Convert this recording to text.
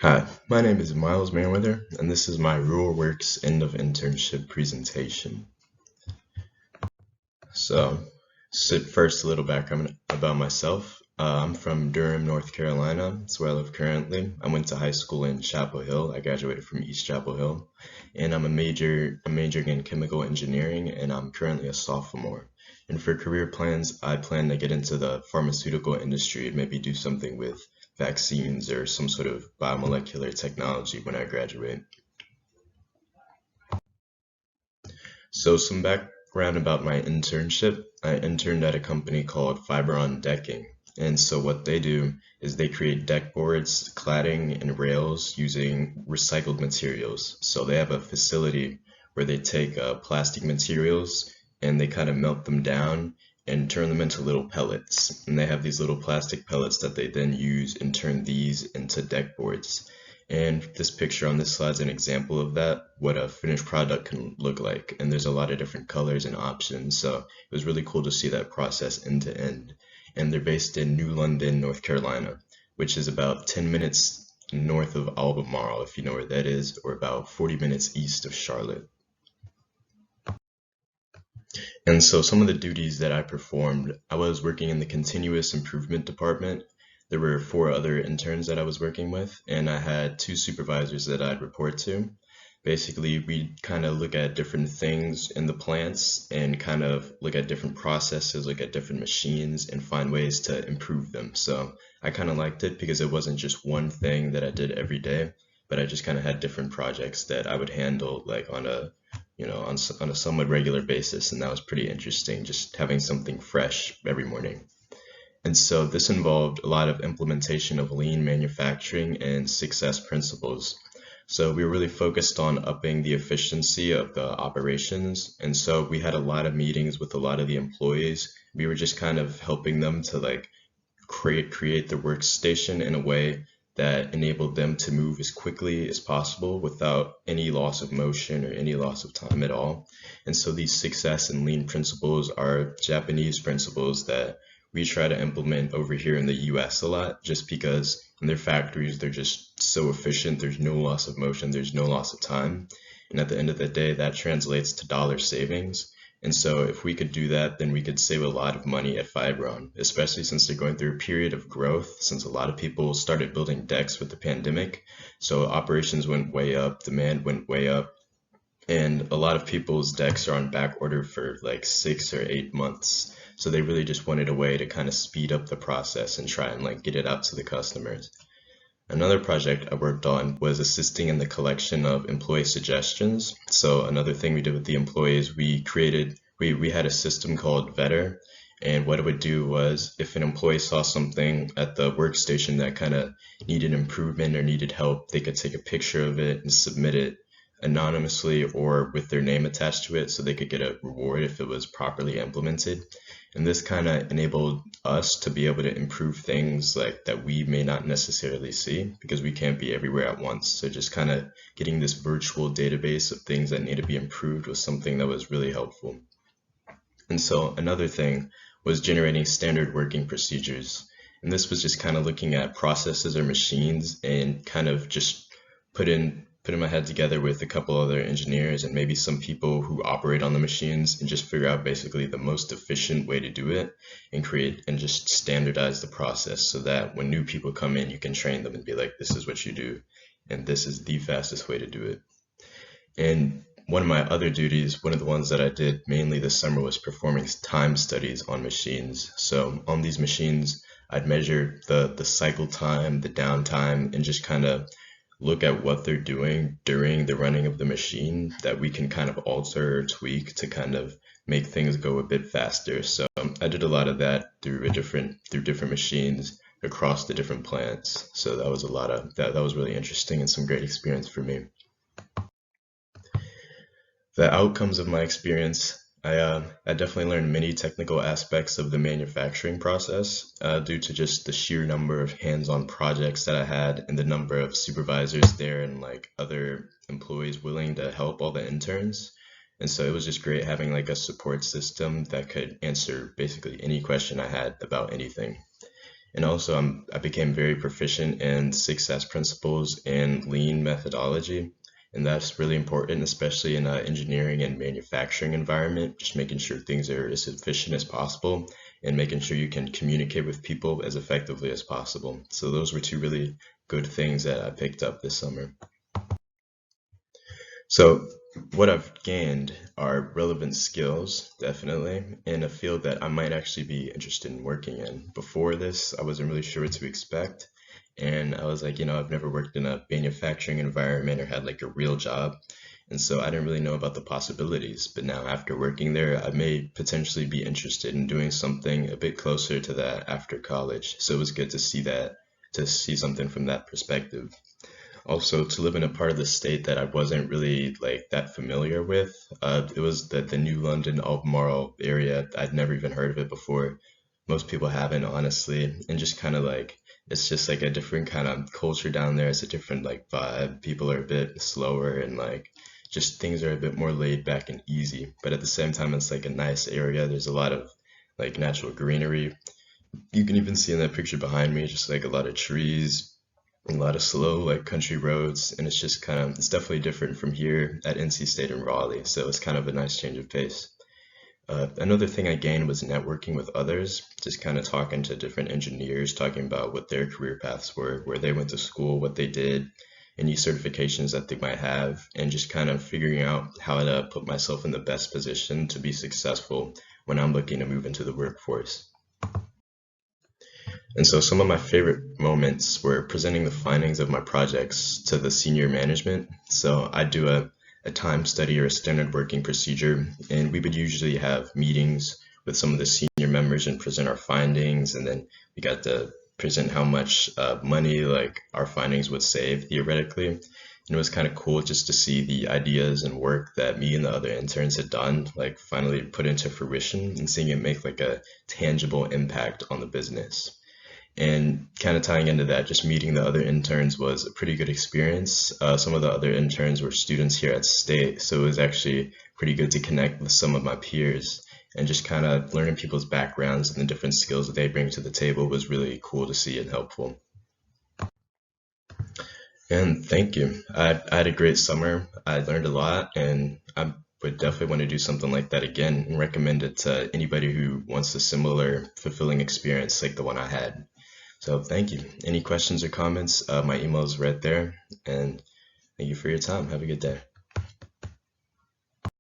Hi, my name is Miles Merriweather, and this is my Rural Works End of Internship presentation. First, a little background about myself. I'm from Durham, North Carolina. That's where I live currently. I went to high school in Chapel Hill. I graduated from East Chapel Hill, and I'm majoring in chemical engineering, and I'm currently a sophomore. And for career plans, I plan to get into the pharmaceutical industry and maybe do something with vaccines or some sort of biomolecular technology when I graduate. So some background about my internship. I interned at a company called Fiberon Decking. And so what they do is they create deck boards, cladding, and rails using recycled materials. So they have a facility where they take plastic materials and they kind of melt them down and turn them into little pellets. And they have these little plastic pellets that they then use and turn these into deck boards. And this picture on this slide is an example of that, what a finished product can look like. And there's a lot of different colors and options. So it was really cool to see that process end to end. And they're based in New London, North Carolina, which is about 10 minutes north of Albemarle, if you know where that is, or about 40 minutes east of Charlotte. And so some of the duties that I performed, I was working in the continuous improvement department. There were four other interns that I was working with, and I had two supervisors that I'd report to. Basically, we kind of look at different things in the plants and kind of look at different processes, look at different machines, and find ways to improve them. So I kind of liked it because it wasn't just one thing that I did every day, but I just kind of had different projects that I would handle like on a on a somewhat regular basis, and that was pretty interesting, just having something fresh every morning. And so this involved a lot of implementation of lean manufacturing and success principles. So we were really focused on upping the efficiency of the operations. And so we had a lot of meetings with a lot of the employees. We were just kind of helping them to like create the workstation in a way that enabled them to move as quickly as possible without any loss of motion or any loss of time at all. And so these success and lean principles are Japanese principles that we try to implement over here in the US a lot, just because in their factories they're just so efficient, there's no loss of motion, there's no loss of time. And at the end of the day, that translates to dollar savings. And so if we could do that, then we could save a lot of money at Fiberon, especially since they're going through a period of growth, since a lot of people started building decks with the pandemic. So operations went way up, demand went way up, and a lot of people's decks are on back order for like 6 or 8 months. So they really just wanted a way to kind of speed up the process and try and like get it out to the customers. Another project I worked on was assisting in the collection of employee suggestions. So another thing we did with the employees, we had a system called Vetter, and what it would do was if an employee saw something at the workstation that kind of needed improvement or needed help, they could take a picture of it and submit it anonymously or with their name attached to it so they could get a reward if it was properly implemented. And this kind of enabled us to be able to improve things like that we may not necessarily see because we can't be everywhere at once. So just kind of getting this virtual database of things that need to be improved was something that was really helpful. And so another thing was generating standard working procedures. And this was just kind of looking at processes or machines and kind of just putting my head together with a couple other engineers and maybe some people who operate on the machines and just figure out basically the most efficient way to do it and create and just standardize the process so that when new people come in, you can train them and be like, this is what you do, and this is the fastest way to do it. And one of my other duties, one of the ones that I did mainly this summer, was performing time studies on machines. So on these machines, I'd measure the cycle time, the downtime, and just kind of look at what they're doing during the running of the machine that we can kind of alter or tweak to kind of make things go a bit faster. So I did a lot of that through different machines across the different plants. So that was a lot of that was really interesting and some great experience for me. The outcomes of my experience, I definitely learned many technical aspects of the manufacturing process due to just the sheer number of hands-on projects that I had and the number of supervisors there and like other employees willing to help all the interns. And so it was just great having like a support system that could answer basically any question I had about anything. And also, I became very proficient in success principles and lean methodology. And that's really important, especially in an engineering and manufacturing environment, just making sure things are as efficient as possible and making sure you can communicate with people as effectively as possible. So those were two really good things that I picked up this summer. So what I've gained are relevant skills, definitely, in a field that I might actually be interested in working in. Before this, I wasn't really sure what to expect. And I was like, I've never worked in a manufacturing environment or had like a real job. And so I didn't really know about the possibilities. But now after working there, I may potentially be interested in doing something a bit closer to that after college. So it was good to see that, to see something from that perspective. Also, to live in a part of the state that I wasn't really like that familiar with. It was the New London Albemarle area. I'd never even heard of it before. Most people haven't, honestly, and just kind of like it's just like a different kind of culture down there. It's a different like vibe. People are a bit slower and like just things are a bit more laid back and easy. But at the same time, it's like a nice area. There's a lot of like natural greenery. You can even see in that picture behind me, just like a lot of trees, a lot of slow like country roads, and it's just kind of it's definitely different from here at NC State in Raleigh, so it's kind of a nice change of pace. Another thing I gained was networking with others, just kind of talking to different engineers, talking about what their career paths were, where they went to school, what they did, any certifications that they might have, and just kind of figuring out how to put myself in the best position to be successful when I'm looking to move into the workforce. And so some of my favorite moments were presenting the findings of my projects to the senior management. So I do a time study or a standard working procedure, and we would usually have meetings with some of the senior members and present our findings, and then we got to present how much money like our findings would save theoretically. And it was kind of cool just to see the ideas and work that me and the other interns had done, like finally put into fruition and seeing it make like a tangible impact on the business. And kind of tying into that, just meeting the other interns was a pretty good experience. Some of the other interns were students here at State, so it was actually pretty good to connect with some of my peers and just kind of learning people's backgrounds and the different skills that they bring to the table was really cool to see and helpful. And thank you. I had a great summer. I learned a lot, and I would definitely want to do something like that again and recommend it to anybody who wants a similar fulfilling experience like the one I had. So thank you. Any questions or comments? My email is right there. And thank you for your time. Have a good day.